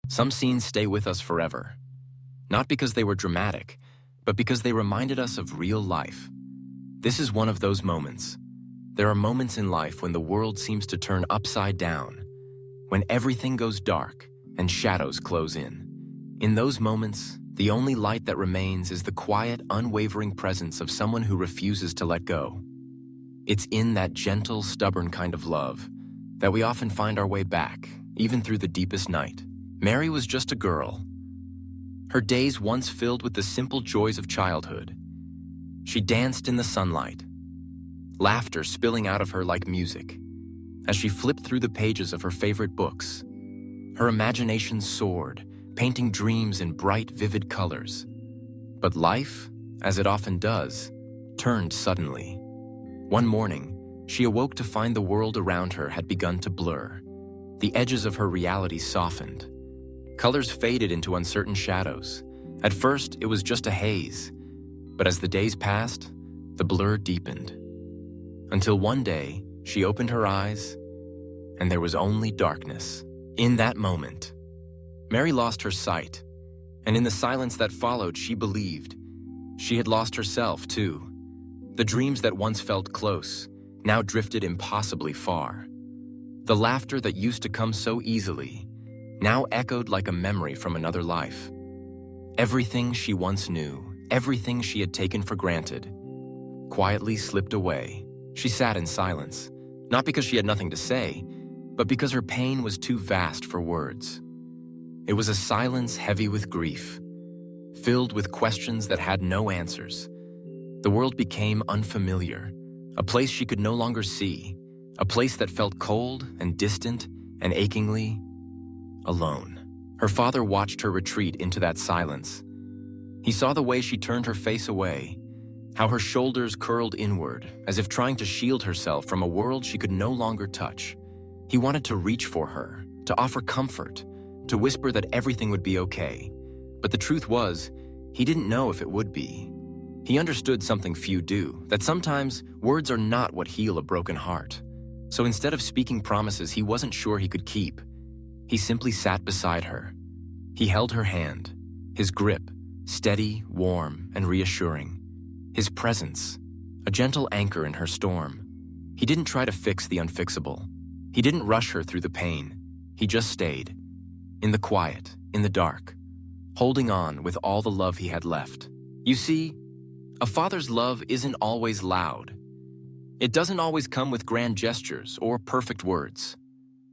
Some scenes stay with us forever, not because they were dramatic, but because they reminded us of real life. This is one of those moments. There are moments in life when the world seems to turn upside down, when everything goes dark and shadows close in. In those moments, the only light that remains is the quiet, unwavering presence of someone who refuses to let go. It's in that gentle, stubborn kind of love that we often find our way back, even through the deepest night. Mary was just a girl. Her days once filled with the simple joys of childhood. She danced in the sunlight, laughter spilling out of her like music. As she flipped through the pages of her favorite books, her imagination soared, painting dreams in bright, vivid colors. But life, as it often does, turned suddenly. One morning, she awoke to find the world around her had begun to blur. The edges of her reality softened. Colors faded into uncertain shadows. At first, it was just a haze. But as the days passed, the blur deepened. Until one day, she opened her eyes, and there was only darkness. In that moment, Mary lost her sight, and in the silence that followed, she believed. She had lost herself, too. The dreams that once felt close now drifted impossibly far. The laughter that used to come so easily now echoed like a memory from another life. Everything she once knew, everything she had taken for granted, quietly slipped away. She sat in silence, not because she had nothing to say, but because her pain was too vast for words. It was a silence heavy with grief, filled with questions that had no answers. The world became unfamiliar, a place she could no longer see, a place that felt cold and distant and achingly alone. Her father watched her retreat into that silence. He saw the way she turned her face away, how her shoulders curled inward, as if trying to shield herself from a world she could no longer touch. He wanted to reach for her, to offer comfort, to whisper that everything would be okay. But the truth was, he didn't know if it would be. He understood something few do, that sometimes words are not what heal a broken heart. So instead of speaking promises he wasn't sure he could keep, he simply sat beside her. He held her hand, his grip steady, warm, and reassuring. His presence, a gentle anchor in her storm. He didn't try to fix the unfixable. He didn't rush her through the pain. He just stayed, in the quiet, in the dark, holding on with all the love he had left. You see, a father's love isn't always loud. It doesn't always come with grand gestures or perfect words.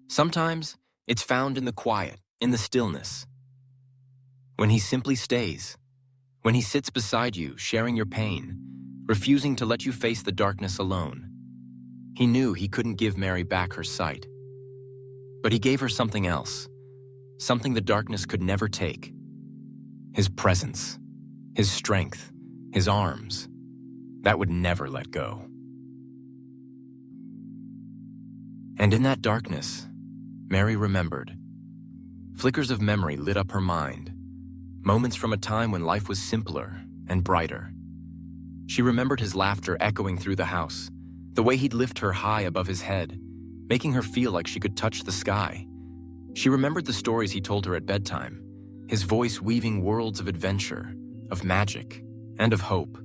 Sometimes it's found in the quiet, in the stillness. When he simply stays, when he sits beside you, sharing your pain, refusing to let you face the darkness alone. He knew he couldn't give Mary back her sight. But he gave her something else, something the darkness could never take. His presence, his strength, his arms, that would never let go. And in that darkness, Mary remembered. Flickers of memory lit up her mind, moments from a time when life was simpler and brighter. She remembered his laughter echoing through the house, the way he'd lift her high above his head, making her feel like she could touch the sky. She remembered the stories he told her at bedtime, his voice weaving worlds of adventure, of magic, and of hope.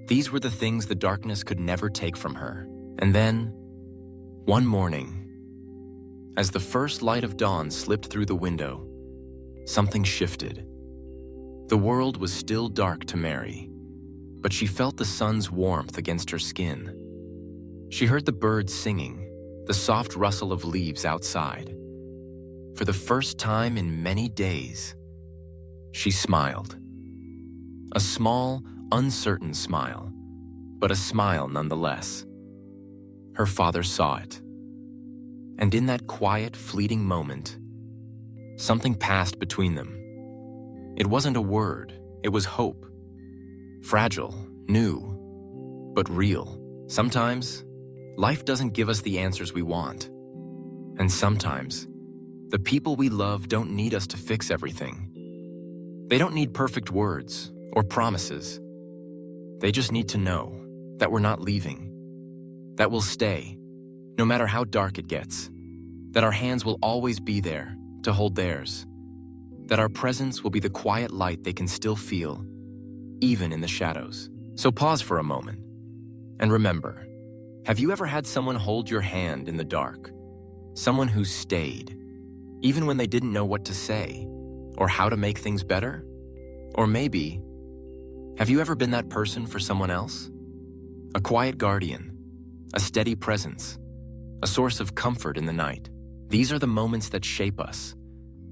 These were the things the darkness could never take from her. And then, one morning, as the first light of dawn slipped through the window, something shifted. The world was still dark to Mary, but she felt the sun's warmth against her skin. She heard the birds singing, the soft rustle of leaves outside. For the first time in many days, she smiled. A small, uncertain smile, but a smile nonetheless. Her father saw it. And in that quiet, fleeting moment, something passed between them. It wasn't a word, it was hope. Fragile, new, but real. Sometimes, life doesn't give us the answers we want. And sometimes, the people we love don't need us to fix everything. They don't need perfect words or promises. They just need to know that we're not leaving, that we'll stay, no matter how dark it gets, that our hands will always be there to hold theirs. that our presence will be the quiet light they can still feel, even in the shadows. So pause for a moment and remember, have you ever had someone hold your hand in the dark? Someone who stayed, even when they didn't know what to say or how to make things better? Or maybe, have you ever been that person for someone else? A quiet guardian, a steady presence, a source of comfort in the night. These are the moments that shape us,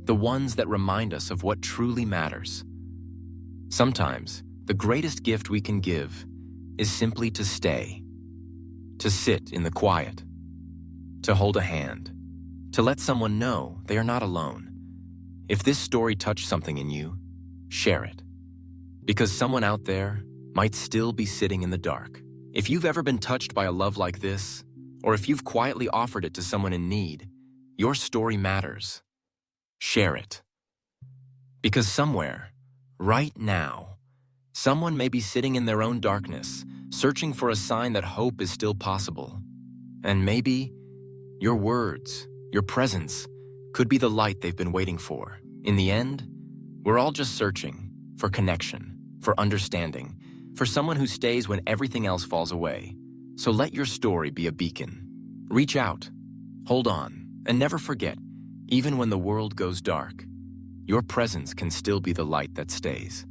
the ones that remind us of what truly matters. Sometimes, the greatest gift we can give is simply to stay, to sit in the quiet, to hold a hand, to let someone know they are not alone. If this story touched something in you, share it, because someone out there might still be sitting in the dark. If you've ever been touched by a love like this, or if you've quietly offered it to someone in need, your story matters. Share it. Because somewhere, right now, someone may be sitting in their own darkness, searching for a sign that hope is still possible. And maybe your words, your presence, could be the light they've been waiting for. In the end, we're all just searching for connection, for understanding, for someone who stays when everything else falls away. So let your story be a beacon. Reach out, hold on, and never forget, even when the world goes dark, your presence can still be the light that stays.